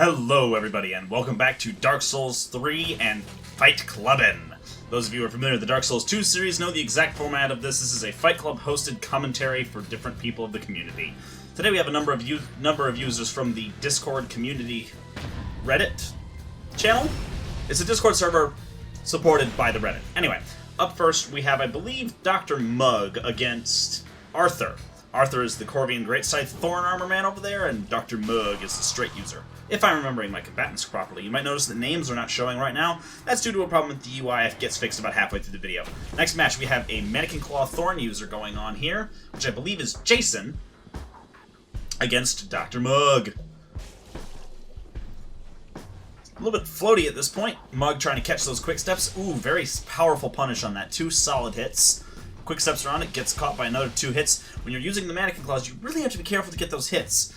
Hello everybody and welcome back to Dark Souls 3 and Fightclubbin. Those of you who are familiar with the Dark Souls 2 series know the exact format of this. This is a Fight Club hosted commentary for different people of the community. Today we have a number of users from the Discord community Reddit channel. It's a Discord server supported by the Reddit. Anyway, up first we have, I believe, Dr. Mug against Arthur. Arthur is the Corvian Great Scythe Thorn Armor man over there, and Dr. Mug is the straight user. If I'm remembering my combatants properly. You might notice that names are not showing right now. That's due to a problem with the UI. It gets fixed about halfway through the video. Next match, we have a Mannequin Claw Thorn user going on here, which I believe is Jason, against Dr. Mug. A little bit floaty at this point. Mug trying to catch those quick steps. Ooh, very powerful punish on that. 2 solid hits. Quick steps around it, gets caught by another 2 hits. When you're using the Mannequin Claws, you really have to be careful to get those hits.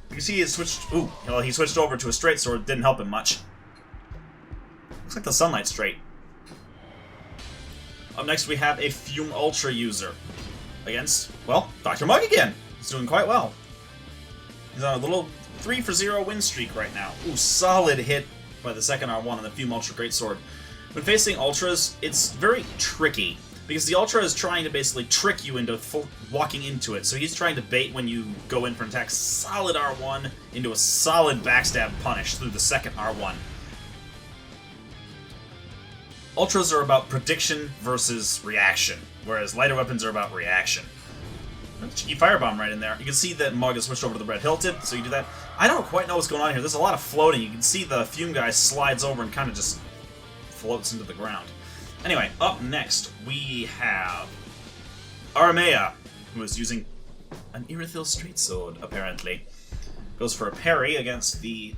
You can see he switched. Ooh, well, he switched over to a straight sword. Didn't help him much. Looks like the Sunlight Straight. Up next, we have a Fume Ultra user against, well, Dr. Mug again. He's doing quite well. He's on a little 3-for-0 win streak right now. Ooh, solid hit by the second R1 on the Fume Ultra Greatsword. When facing Ultras, it's very tricky, because the Ultra is trying to basically trick you into walking into it. So he's trying to bait when you go in for an attack. Solid R1 into a solid backstab punish through the second R1. Ultras are about prediction versus reaction, whereas lighter weapons are about reaction. Cheeky firebomb right in there. You can see that Mug has switched over to the red hilted, so you do that. I don't quite know what's going on here. There's a lot of floating. You can see the Fume guy slides over and kind of just floats into the ground. Anyway, up next, we have Aramea, who is using an Irithyll straight sword, apparently. Goes for a parry against the...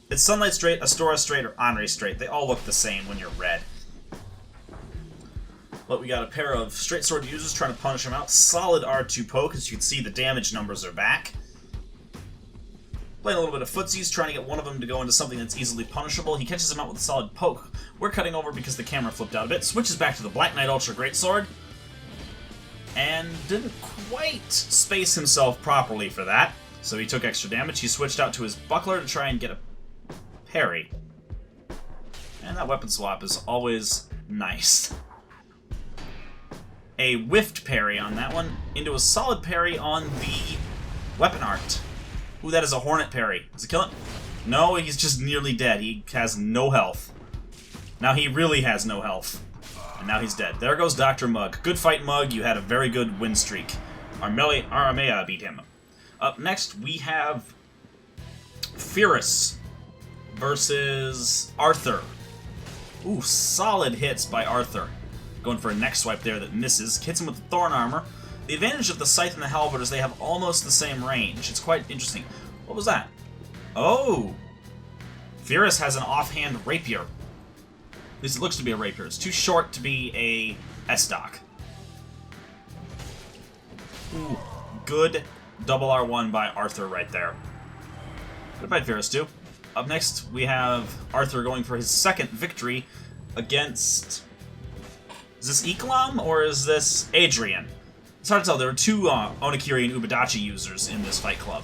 It's Sunlight Straight, Astora Straight, or Anri Straight. They all look the same when you're red. But we got a pair of straight sword users trying to punish him out. Solid R2 poke, as you can see the damage numbers are back. Playing a little bit of footsies, trying to get one of them to go into something that's easily punishable. He catches him out with a solid poke. We're cutting over because the camera flipped out a bit. Switches back to the Black Knight Ultra Greatsword. And didn't quite space himself properly for that. So he took extra damage. He switched out to his Buckler to try and get a parry. And that weapon swap is always nice. A whiffed parry on that one into a solid parry on the weapon art. Ooh, that is a Hornet parry. Does it kill him? No, he's just nearly dead. He has no health. Now he really has no health. And now he's dead. There goes Dr. Mug. Good fight, Mug. You had a very good win streak. Aramea beat him. Up next, we have Fyrus versus Arthur. Ooh, solid hits by Arthur. Going for a neck swipe there that misses. Hits him with the Thorn Armor. The advantage of the Scythe and the Halberd is they have almost the same range. It's quite interesting. What was that? Oh! Fyrus has an offhand rapier. At least it looks to be a rapier. It's too short to be a S-Dock. Ooh, good double R1 by Arthur right there. Good fight, Fyrus, too. Up next, we have Arthur going for his second victory against... Is this Ekalam or is this Adrian? It's hard to tell. There are 2 Onigiri and Ubadachi users in this fight club.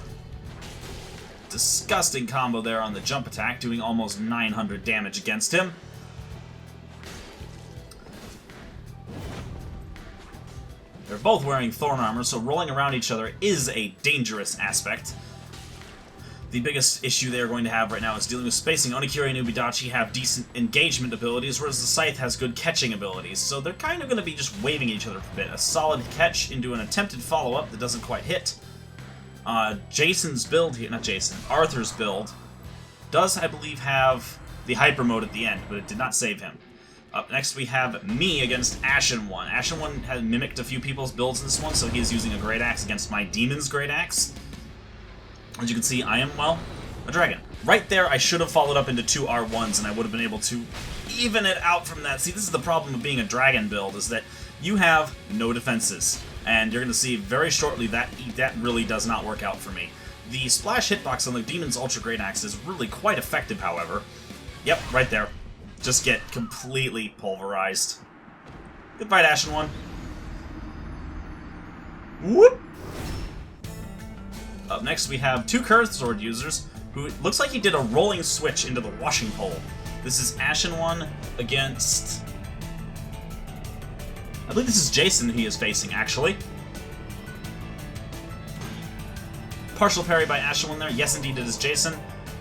Disgusting combo there on the jump attack, doing almost 900 damage against him. They're both wearing Thorn Armor, so rolling around each other is a dangerous aspect. The biggest issue they're going to have right now is dealing with spacing. Onigiri and Ubadachi have decent engagement abilities, whereas the Scythe has good catching abilities. So they're kind of going to be just waving each other for a bit. A solid catch into an attempted follow-up that doesn't quite hit. Jason's build here, not Jason, Arthur's build does, I believe, have the Hyper Mode at the end, but it did not save him. Up next we have me against Ashen One. Ashen One has mimicked a few people's builds in this one, so he's using a Great Axe against my Demon's Great Axe. As you can see, I am, well, a dragon. Right there, I should have followed up into 2 R1s, and I would have been able to even it out from that. See, this is the problem of being a dragon build, is that you have no defenses. And you're going to see very shortly that really does not work out for me. The splash hitbox on the Demon's Ultra Great Axe is really quite effective, however. Yep, right there. Just get completely pulverized. Good fight, Ashen One. Whoop! Up next, we have two Curved Sword users who looks like he did a rolling switch into the washing pole. This is Ashen One against... I believe this is Jason he is facing, actually. Partial parry by Ashen One there. Yes, indeed, it is Jason.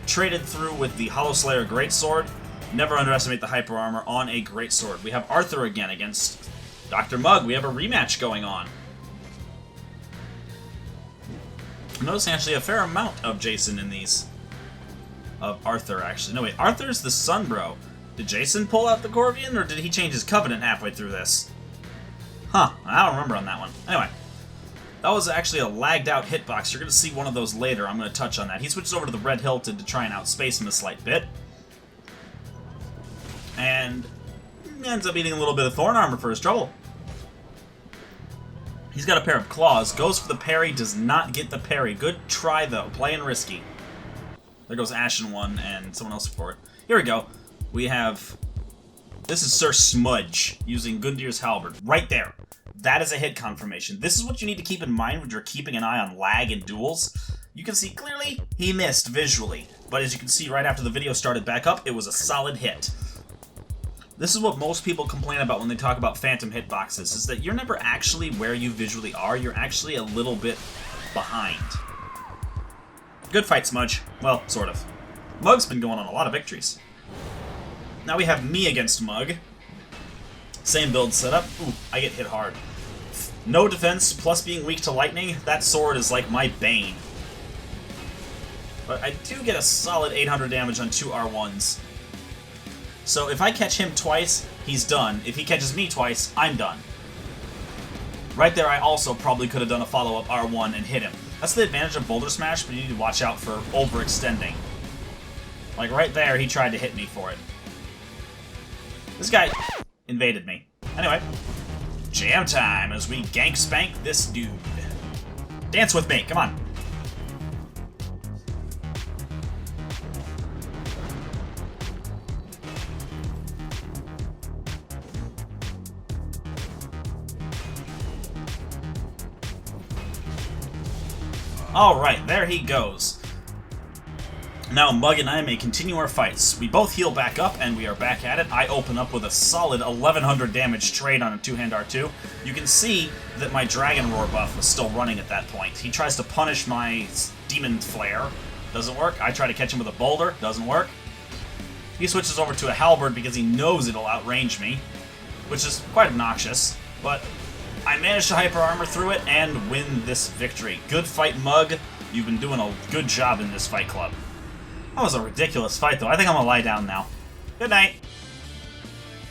Traded through with the Hollow Slayer Greatsword. Never underestimate the hyper armor on a Greatsword. We have Arthur again against Dr. Mug. We have a rematch going on. I'm noticing actually a fair amount of Jason in these. Of Arthur, actually. No, wait, Arthur's the Sunbro. Did Jason pull out the Corvian, or did he change his Covenant halfway through this? Huh, I don't remember on that one. Anyway, that was actually a lagged out hitbox. You're going to see one of those later. I'm going to touch on that. He switches over to the Red Hilted to try and outspace him a slight bit. And ends up eating a little bit of Thorn Armor for his trouble. He's got a pair of claws. Goes for the parry, does not get the parry. Good try, though. Playing risky. There goes Ashen One and someone else for it. Here we go. We have... This is Sir Smudge using Gundir's Halberd. Right there. That is a hit confirmation. This is what you need to keep in mind when you're keeping an eye on lag in duels. You can see clearly he missed visually. But as you can see right after the video started back up, it was a solid hit. This is what most people complain about when they talk about phantom hitboxes, is that you're never actually where you visually are, you're actually a little bit behind. Good fight, Smudge. Well, sort of. Mug's been going on a lot of victories. Now we have me against Mug. Same build setup. Ooh, I get hit hard. No defense, plus being weak to lightning, that sword is like my bane. But I do get a solid 800 damage on 2 R1s. So if I catch him twice, he's done. If he catches me twice, I'm done. Right there, I also probably could have done a follow-up R1 and hit him. That's the advantage of Boulder Smash, but you need to watch out for overextending. Like right there, he tried to hit me for it. This guy invaded me. Anyway, jam time as we gank spank this dude. Dance with me, come on. Alright, there he goes. Now Mug and I may continue our fights. We both heal back up, and we are back at it. I open up with a solid 1100 damage trade on a two-hand R2. You can see that my Dragon Roar buff was still running at that point. He tries to punish my Demon Flare. Doesn't work. I try to catch him with a Boulder. Doesn't work. He switches over to a Halberd because he knows it'll outrange me, which is quite obnoxious, but I managed to Hyper Armor through it and win this victory. Good fight, Mug. You've been doing a good job in this Fight Club. That was a ridiculous fight, though. I think I'm gonna lie down now. Good night.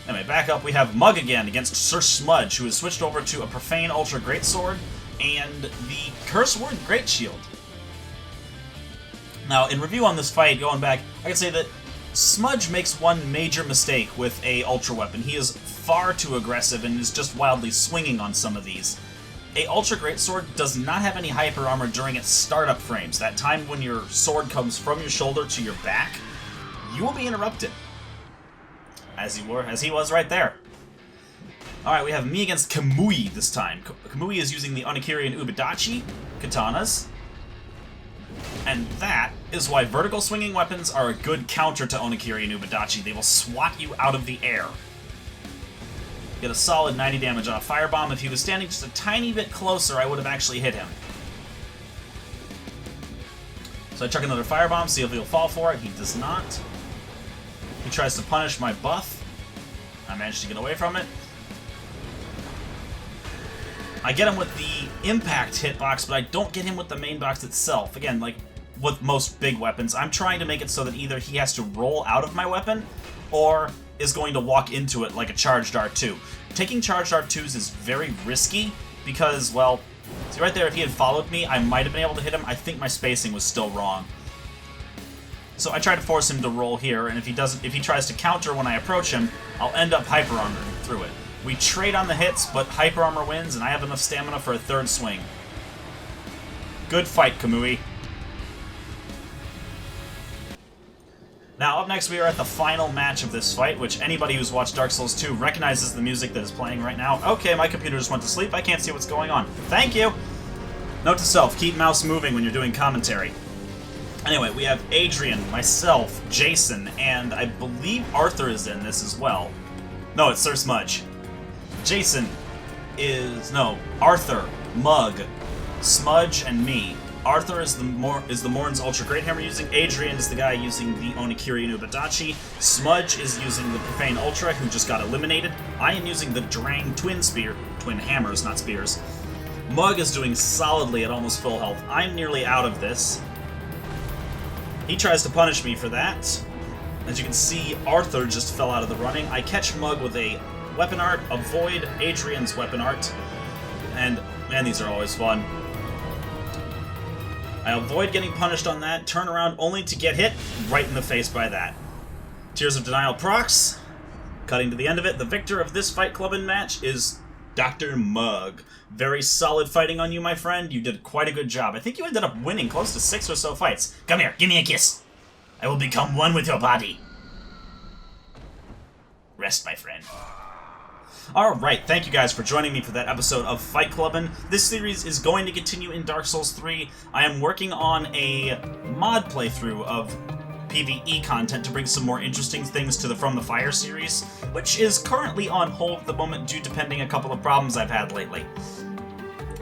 Anyway, back up, we have Mug again against Sir Smudge, who has switched over to a Profane Ultra Greatsword and the Curse Word Great Shield. Now, in review on this fight, going back, I can say that Smudge makes one major mistake with a Ultra Weapon. He is far too aggressive and is just wildly swinging on some of these. A Ultra Greatsword does not have any Hyper Armor during its startup frames. That time when your sword comes from your shoulder to your back, you will be interrupted. As he was right there. Alright, we have me against Kamui this time. Kamui is using the Onikiri and Ubidachi katanas. And that is why vertical swinging weapons are a good counter to Onikiri and Ubidachi. They will swat you out of the air. Get a solid 90 damage on a Firebomb. If he was standing just a tiny bit closer, I would have actually hit him. So I chuck another Firebomb, see if he'll fall for it. He does not. He tries to punish my buff. I managed to get away from it. I get him with the impact hitbox, but I don't get him with the main box itself. Again, like with most big weapons, I'm trying to make it so that either he has to roll out of my weapon, or is going to walk into it like a charged R2. Taking charged R2s is very risky because, well, see right there, if he had followed me, I might have been able to hit him. I think my spacing was still wrong. So I try to force him to roll here, and if he tries to counter when I approach him, I'll end up Hyper Armoring through it. We trade on the hits, but Hyper Armor wins, and I have enough stamina for a third swing. Good fight, Kamui. Now, up next, we are at the final match of this fight, which anybody who's watched Dark Souls 2 recognizes the music that is playing right now. Okay, my computer just went to sleep. I can't see what's going on. Thank you! Note to self, keep mouse moving when you're doing commentary. Anyway, we have Adrian, myself, Jason, and I believe Arthur is in this as well. No, it's Sir Smudge. Jason is... no, Arthur, Mug, Smudge, and me. Arthur is the Morn's Ultra Great Hammer using. Adrian is the guy using the Onikiri no Badachi. Smudge is using the Profane Ultra, who just got eliminated. I am using the Drang Twin Hammers, not Spears. Mug is doing solidly at almost full health. I'm nearly out of this. He tries to punish me for that. As you can see, Arthur just fell out of the running. I catch Mug with a weapon art, avoid Adrian's weapon art, and man, these are always fun. I avoid getting punished on that, turn around only to get hit right in the face by that. Tears of Denial procs. Cutting to the end of it, the victor of this Fightclubbin match is Dr. Mug. Very solid fighting on you, my friend. You did quite a good job. I think you ended up winning close to 6 or so fights. Come here, give me a kiss. I will become one with your body. Rest, my friend. Alright, thank you guys for joining me for that episode of Fightclubbin. This series is going to continue in Dark Souls 3. I am working on a mod playthrough of PvE content to bring some more interesting things to the From the Fire series, which is currently on hold at the moment due to pending a couple of problems I've had lately.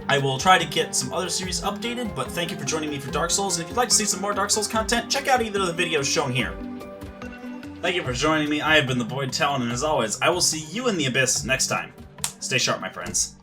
I will try to get some other series updated, but thank you for joining me for Dark Souls, and if you'd like to see some more Dark Souls content, check out either of the videos shown here. Thank you for joining me. I have been the Voidtalon, and as always, I will see you in the Abyss next time. Stay sharp, my friends.